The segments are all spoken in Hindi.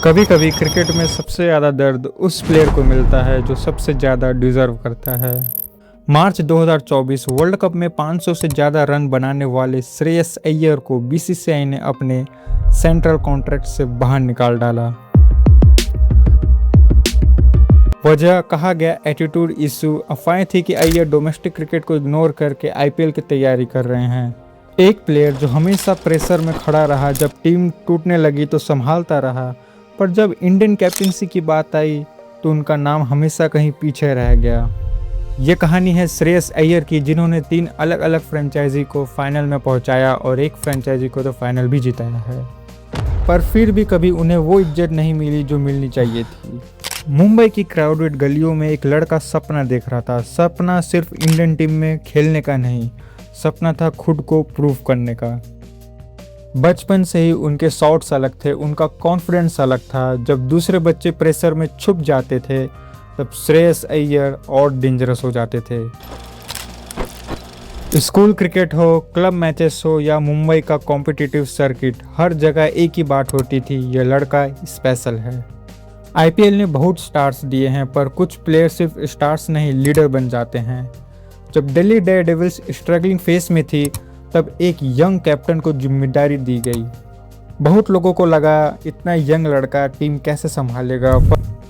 कभी कभी क्रिकेट में सबसे ज़्यादा दर्द उस प्लेयर को मिलता है जो सबसे ज़्यादा डिजर्व करता है। मार्च 2024 वर्ल्ड कप में 500 से ज़्यादा रन बनाने वाले श्रेयस अय्यर को बीसीसीआई ने अपने सेंट्रल कॉन्ट्रैक्ट से बाहर निकाल डाला। वजह कहा गया एटीट्यूड इशू। अफवाहें थी कि अय्यर डोमेस्टिक क्रिकेट को इग्नोर करके आईपीएल की तैयारी कर रहे हैं। एक प्लेयर जो हमेशा प्रेशर में खड़ा रहा, जब टीम टूटने लगी तो संभालता रहा, पर जब इंडियन कैप्टनसी की बात आई तो उनका नाम हमेशा कहीं पीछे रह गया। ये कहानी है श्रेयस अय्यर की, जिन्होंने 3 अलग अलग फ्रेंचाइजी को फाइनल में पहुंचाया और एक फ्रेंचाइजी को तो फाइनल भी जिताया है, पर फिर भी कभी उन्हें वो इज्जत नहीं मिली जो मिलनी चाहिए थी। मुंबई की क्राउडेड गलियों में एक लड़का सपना देख रहा था। सपना सिर्फ इंडियन टीम में खेलने का नहीं, सपना था खुद को प्रूव करने का। बचपन से ही उनके शॉट्स अलग थे, उनका कॉन्फिडेंस अलग था। जब दूसरे बच्चे प्रेशर में छुप जाते थे तब श्रेयस अय्यर और डेंजरस हो जाते थे। स्कूल क्रिकेट हो, क्लब मैचेस हो या मुंबई का कॉम्पिटिटिव सर्किट, हर जगह एक ही बात होती थी, यह लड़का स्पेशल है। आईपीएल ने बहुत स्टार्स दिए हैं, पर कुछ प्लेयर सिर्फ स्टार्स नहीं लीडर बन जाते हैं। जब दिल्ली डेयरडेविल्स स्ट्रगलिंग फेस में थी तब एक यंग कैप्टन को जिम्मेदारी दी गई। बहुत लोगों को लगा इतना यंग लड़का टीम कैसे संभालेगा,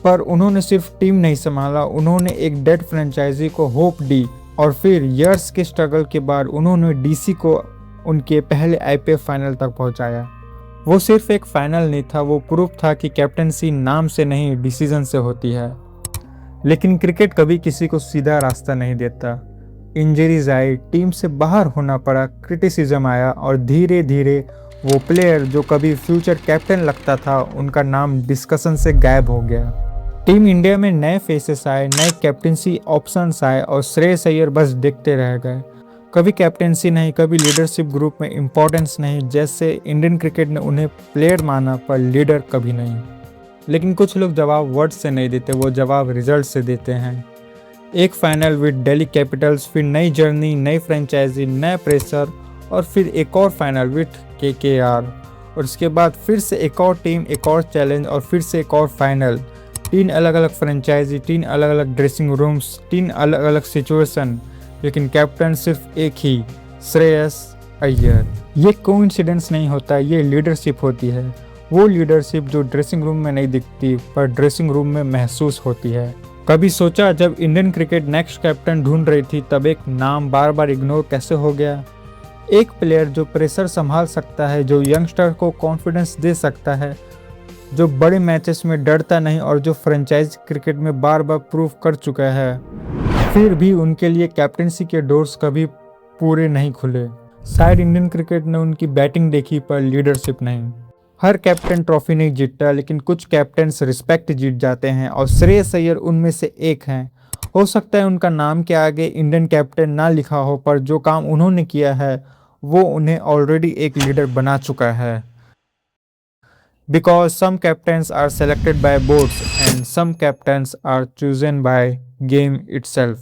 पर उन्होंने सिर्फ टीम नहीं संभाला, उन्होंने एक डेड फ्रेंचाइजी को होप दी। और फिर ईयर्स के स्ट्रगल के बाद उन्होंने डीसी को उनके पहले आईपीएल फाइनल तक पहुंचाया। वो सिर्फ एक फाइनल नहीं था, वो प्रूफ था कि कैप्टनसी नाम से नहीं डिसीजन से होती है। लेकिन क्रिकेट कभी किसी को सीधा रास्ता नहीं देता। इंजरीज आई, टीम से बाहर होना पड़ा, क्रिटिसिज्म आया और धीरे धीरे वो प्लेयर जो कभी फ्यूचर कैप्टन लगता था, उनका नाम डिस्कशन से गायब हो गया। टीम इंडिया में नए फेसेस आए, नए कैप्टनसी ऑप्शंस आए और श्रेयस अय्यर बस देखते रह गए। कभी कैप्टनसी नहीं, कभी लीडरशिप ग्रुप में इम्पोर्टेंस नहीं। जैसे इंडियन क्रिकेट ने उन्हें प्लेयर माना पर लीडर कभी नहीं। लेकिन कुछ लोग जवाब वर्ड से नहीं देते, वो जवाब रिजल्ट से देते हैं। एक फाइनल विद दिल्ली कैपिटल्स, फिर नई जर्नी, नई फ्रेंचाइजी, नया प्रेशर, और फिर एक और फाइनल विद केकेआर, और उसके बाद फिर से एक और टीम, एक और चैलेंज, और फिर से एक और फाइनल। 3 अलग अलग फ्रेंचाइजी, 3 अलग अलग ड्रेसिंग रूम्स, 3 अलग अलग सिचुएशन, लेकिन कैप्टन सिर्फ एक ही, श्रेयस अय्यर। ये कोइंसिडेंस नहीं होता, ये लीडरशिप होती है। वो लीडरशिप जो ड्रेसिंग रूम में नहीं दिखती पर ड्रेसिंग रूम में महसूस होती है। कभी सोचा जब इंडियन क्रिकेट नेक्स्ट कैप्टन ढूंढ रही थी तब एक नाम बार बार इग्नोर कैसे हो गया? एक प्लेयर जो प्रेशर संभाल सकता है, जो यंगस्टर को कॉन्फिडेंस दे सकता है, जो बड़े मैचेस में डरता नहीं और जो फ्रेंचाइज क्रिकेट में बार बार प्रूव कर चुका है, फिर भी उनके लिए कैप्टनसी के डोर्स कभी पूरे नहीं खुले। शायद इंडियन क्रिकेट ने उनकी बैटिंग देखी पर लीडरशिप नहीं। हर कैप्टन ट्रॉफी नहीं जीतता, लेकिन कुछ कैप्टन्स रिस्पेक्ट जीत जाते हैं और श्रेयस अय्यर उनमें से एक हैं। हो सकता है उनका नाम के आगे इंडियन कैप्टन ना लिखा हो, पर जो काम उन्होंने किया है वो उन्हें ऑलरेडी एक लीडर बना चुका है। Because some captains are selected by boards and some captains are chosen by game itself.